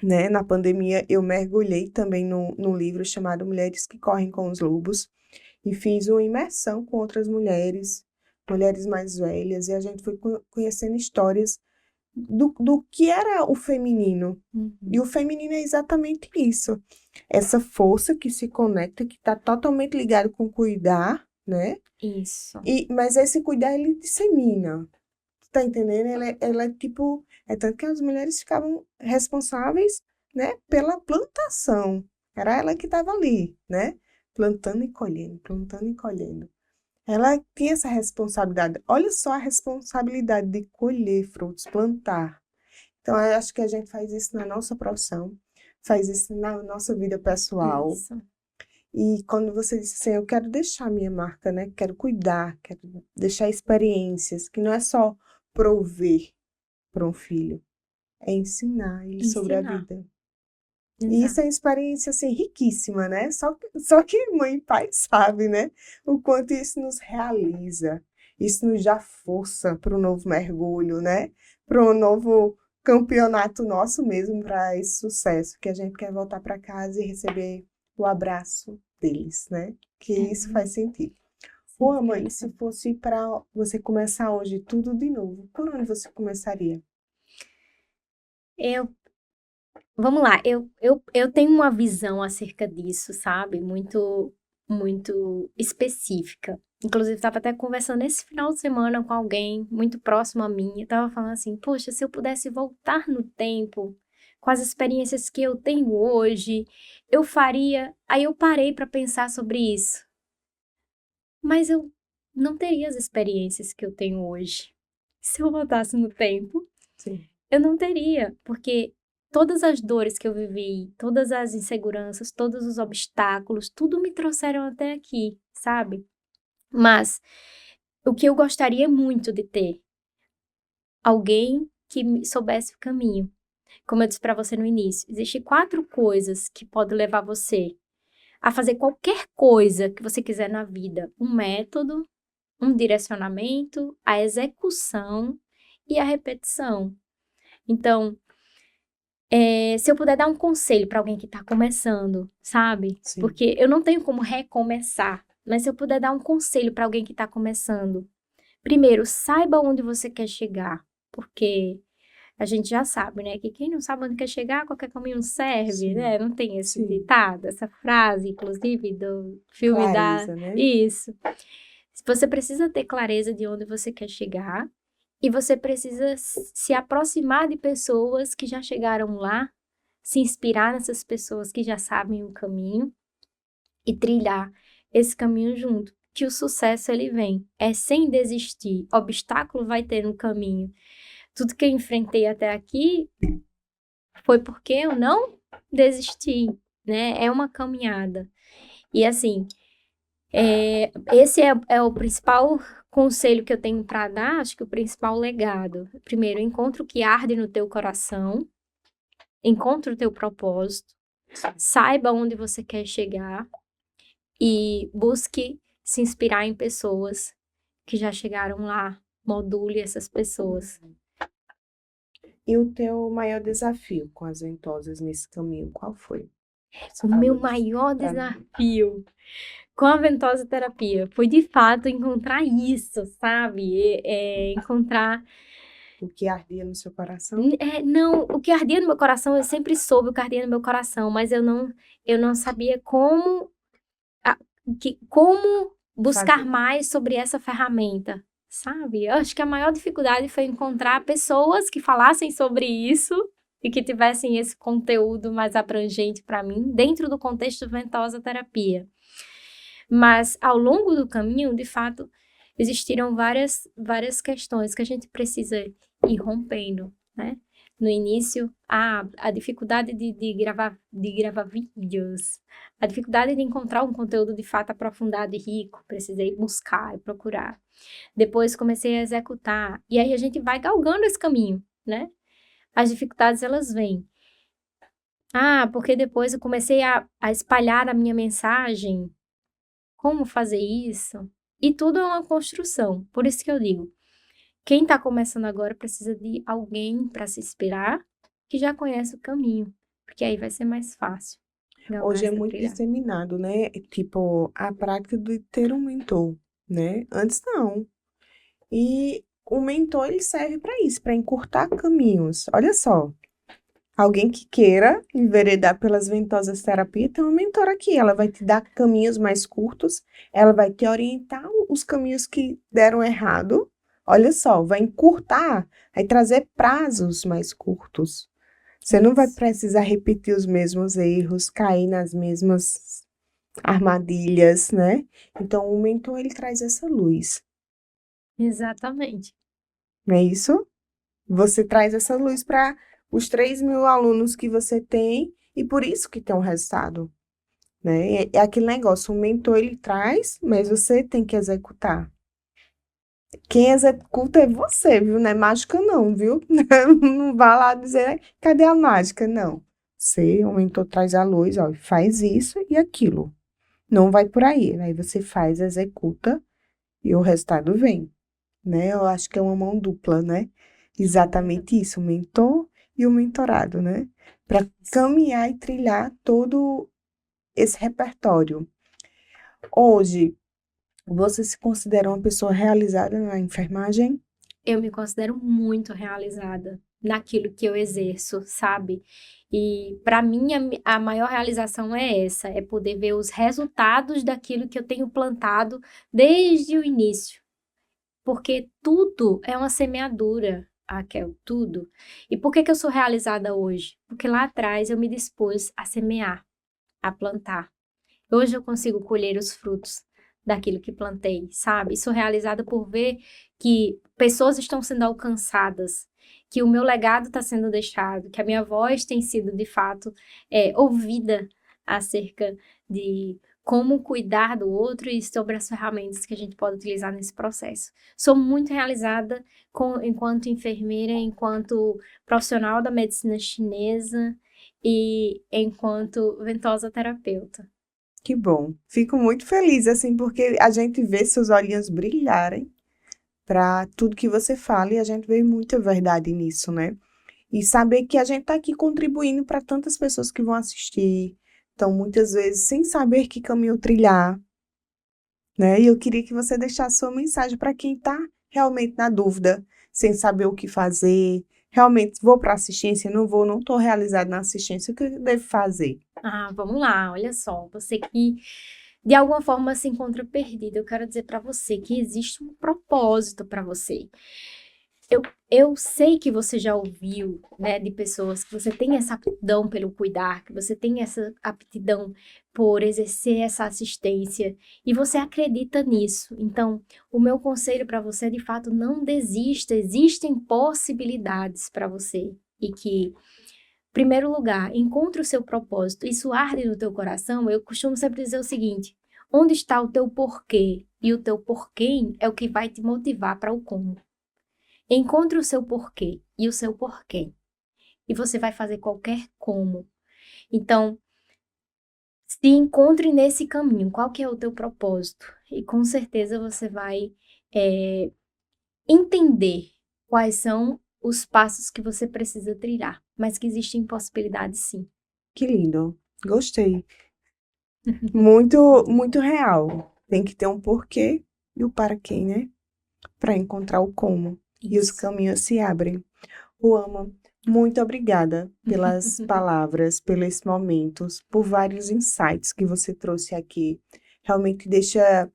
né? Na pandemia eu mergulhei também num livro chamado Mulheres que Correm com os Lobos e fiz uma imersão com outras mulheres, mulheres mais velhas, e a gente foi conhecendo histórias do que era o feminino. E o feminino é exatamente isso. Essa força que se conecta, que está totalmente ligado com cuidar, né? Isso. Mas esse cuidar, ele dissemina. Tá entendendo? Ela é tipo... É tanto que as mulheres ficavam responsáveis, né, pela plantação. Era ela que estava ali, né? Plantando e colhendo, plantando e colhendo. Ela tinha essa responsabilidade. Olha só a responsabilidade de colher frutos, plantar. Então, eu acho que a gente faz isso na nossa profissão, faz isso na nossa vida pessoal. Isso. E quando você diz assim, eu quero deixar minha marca, né? Quero cuidar, quero deixar experiências, que não é só prover para um filho, é ensinar ele sobre a Ensinar. vida. E isso é uma experiência, assim, riquíssima, né? Só que mãe e pai sabem, né? O quanto isso nos realiza. Isso nos dá força para o novo mergulho, né? Para o novo campeonato nosso mesmo, para esse sucesso, que a gente quer voltar para casa e receber o abraço deles, né? Que isso faz sentido. Ô, mãe, se fosse para você começar hoje tudo de novo, por onde você começaria? Vamos lá, eu tenho uma visão acerca disso, sabe? Muito, muito específica. Inclusive, estava até conversando esse final de semana com alguém muito próximo a mim. Eu tava falando assim, poxa, se eu pudesse voltar no tempo, com as experiências que eu tenho hoje, eu faria. Aí eu parei para pensar sobre isso. Mas eu não teria as experiências que eu tenho hoje. Se eu voltasse no tempo, Sim. eu não teria, porque todas as dores que eu vivi, todas as inseguranças, todos os obstáculos, tudo me trouxeram até aqui, sabe? Mas o que eu gostaria muito de ter, alguém que soubesse o caminho. Como eu disse para você no início, existem 4 coisas que podem levar você a fazer qualquer coisa que você quiser na vida: um método, um direcionamento, a execução e a repetição. Então, se eu puder dar um conselho para alguém que está começando, sabe? Sim. Porque eu não tenho como recomeçar, mas se eu puder dar um conselho para alguém que está começando, primeiro, saiba onde você quer chegar, porque a gente já sabe, né? Que quem não sabe onde quer chegar, qualquer caminho serve, Sim. né? Não tem esse Sim. ditado, essa frase, inclusive, do filme Clareza, né? Isso. Você precisa ter clareza de onde você quer chegar e você precisa se aproximar de pessoas que já chegaram lá, se inspirar nessas pessoas que já sabem o caminho e trilhar esse caminho junto. Que o sucesso ele vem, é sem desistir. Obstáculo vai ter no caminho. Tudo que eu enfrentei até aqui foi porque eu não desisti, né? É uma caminhada. E assim, esse é o principal conselho que eu tenho para dar, acho que o principal legado. Primeiro, encontre o que arde no teu coração, encontre o teu propósito, saiba onde você quer chegar e busque se inspirar em pessoas que já chegaram lá, module essas pessoas. E o teu maior desafio com as ventosas nesse caminho, qual foi? O meu maior desafio com a ventosa terapia foi, de fato, encontrar isso, sabe? Encontrar... O que ardia no seu coração? Não, o que ardia no meu coração, eu sempre soube o que ardia no meu coração, mas eu não sabia como buscar Fazer. mais sobre essa ferramenta, sabe? Eu acho que a maior dificuldade foi encontrar pessoas que falassem sobre isso e que tivessem esse conteúdo mais abrangente para mim, dentro do contexto ventosa terapia. Mas, ao longo do caminho, de fato, existiram várias questões que a gente precisa ir rompendo, né? No início, a dificuldade de gravar vídeos, a dificuldade de encontrar um conteúdo de fato aprofundado e rico, precisei buscar e procurar. Depois comecei a executar, e aí a gente vai galgando esse caminho, né? As dificuldades, elas vêm. Porque depois eu comecei a espalhar a minha mensagem. Como fazer isso? E tudo é uma construção. Por isso que eu digo, quem está começando agora precisa de alguém para se inspirar que já conhece o caminho, porque aí vai ser mais fácil. Hoje é muito disseminado, né? Tipo, a prática de ter um mentor, né? Antes não. E o mentor, ele serve para isso, para encurtar caminhos. Olha só, alguém que queira enveredar pelas ventosas terapias, tem uma mentora aqui. Ela vai te dar caminhos mais curtos, ela vai te orientar os caminhos que deram errado. Olha só, vai encurtar, vai trazer prazos mais curtos. Você não vai Isso. precisar repetir os mesmos erros, cair nas mesmas armadilhas, né? Então, o mentor, ele traz essa luz, Exatamente. não é isso? Você traz essa luz para os 3.000 alunos que você tem e por isso que tem um resultado, né? É aquele negócio, o mentor, ele traz, mas você tem que executar. Quem executa é você, viu? Não é mágica não, viu? Não vá lá dizer, cadê a mágica? Não. Você, o mentor traz a luz, ó, faz isso e aquilo. Não vai por aí. Aí você faz, executa e o resultado vem, né? Eu acho que é uma mão dupla, né? Exatamente isso, o mentor e o mentorado, né? Para caminhar e trilhar todo esse repertório. Hoje, você se considera uma pessoa realizada na enfermagem? Eu me considero muito realizada naquilo que eu exerço, sabe? E para mim a maior realização é essa, é poder ver os resultados daquilo que eu tenho plantado desde o início. Porque tudo é uma semeadura, Raquel, tudo. E por que que eu sou realizada hoje? Porque lá atrás eu me dispus a semear, a plantar. Hoje eu consigo colher os frutos daquilo que plantei, sabe? Sou realizada por ver que pessoas estão sendo alcançadas, que o meu legado está sendo deixado, que a minha voz tem sido, de fato, ouvida acerca de como cuidar do outro e sobre as ferramentas que a gente pode utilizar nesse processo. Sou muito realizada enquanto enfermeira, enquanto profissional da medicina chinesa e enquanto ventosa terapeuta. Que bom. Fico muito feliz, assim, porque a gente vê seus olhinhos brilharem para tudo que você fala e a gente vê muita verdade nisso, né? E saber que a gente está aqui contribuindo para tantas pessoas que vão assistir. Então, muitas vezes, sem saber que caminho trilhar, né? E eu queria que você deixasse sua mensagem para quem está realmente na dúvida, sem saber o que fazer. Realmente, vou para assistência? Não vou, não estou realizado na assistência. O que eu devo fazer? Ah, vamos lá, olha só, você que de alguma forma se encontra perdido, eu quero dizer para você que existe um propósito para você. Eu sei que você já ouviu, né, de pessoas que você tem essa aptidão pelo cuidar, que você tem essa aptidão por exercer essa assistência e você acredita nisso. Então, o meu conselho para você é, de fato, não desista, existem possibilidades para você e que primeiro lugar, encontre o seu propósito. Isso arde no teu coração. Eu costumo sempre dizer o seguinte: onde está o teu porquê? E o teu porquê é o que vai te motivar para o como. Encontre o seu porquê e o seu porquê. E você vai fazer qualquer como. Então, se encontre nesse caminho. Qual que é o teu propósito? E com certeza você vai entender quais são os passos que você precisa trilhar. Mas que existem possibilidades, sim. Que lindo. Gostei. Muito, muito real. Tem que ter um porquê e o para quem, né? Para encontrar o como. E os Isso. caminhos se abrem. Ruama, muito obrigada pelas palavras, pelos momentos, por vários insights que você trouxe aqui. Realmente deixa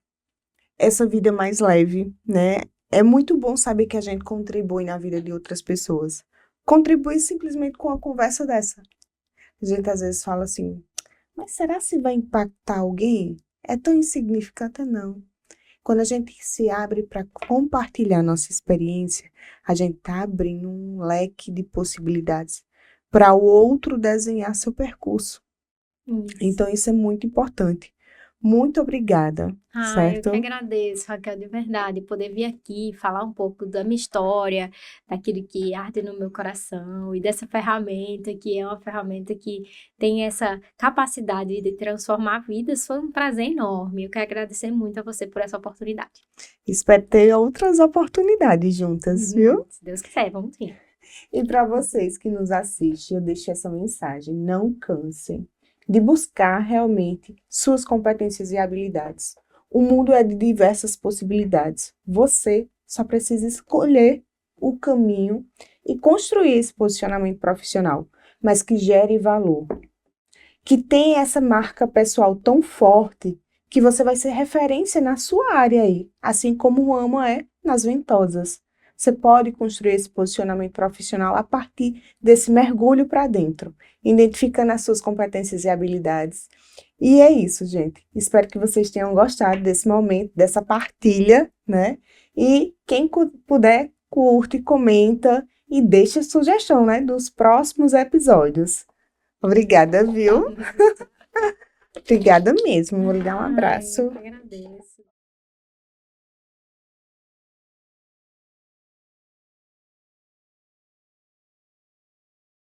essa vida mais leve, né? É muito bom saber que a gente contribui na vida de outras pessoas. Contribui simplesmente com uma conversa dessa. A gente às vezes fala assim, mas será se vai impactar alguém? É tão insignificante, não. Quando a gente se abre para compartilhar nossa experiência, a gente está abrindo um leque de possibilidades para o outro desenhar seu percurso. Isso. Então, isso é muito importante. Muito obrigada, Eu que certo? agradeço, Raquel, de verdade, poder vir aqui falar um pouco da minha história, daquilo que arde no meu coração e dessa ferramenta, que é uma ferramenta que tem essa capacidade de transformar vidas. Foi um prazer enorme. Eu quero agradecer muito a você por essa oportunidade. Espero ter outras oportunidades juntas, viu? Se Deus quiser, vamos sim. E para vocês que nos assistem, eu deixo essa mensagem: não cansem de buscar realmente suas competências e habilidades. O mundo é de diversas possibilidades. Você só precisa escolher o caminho e construir esse posicionamento profissional, mas que gere valor, que tenha essa marca pessoal tão forte que você vai ser referência na sua área aí, assim como o Ama é nas Ventosas. Você pode construir esse posicionamento profissional a partir desse mergulho para dentro, identificando as suas competências e habilidades. E é isso, gente. Espero que vocês tenham gostado desse momento, dessa partilha, né? E quem puder, curte, comenta e deixa sugestão, né, dos próximos episódios. Obrigada, viu? Obrigada mesmo. Vou lhe dar um abraço. Eu que agradeço.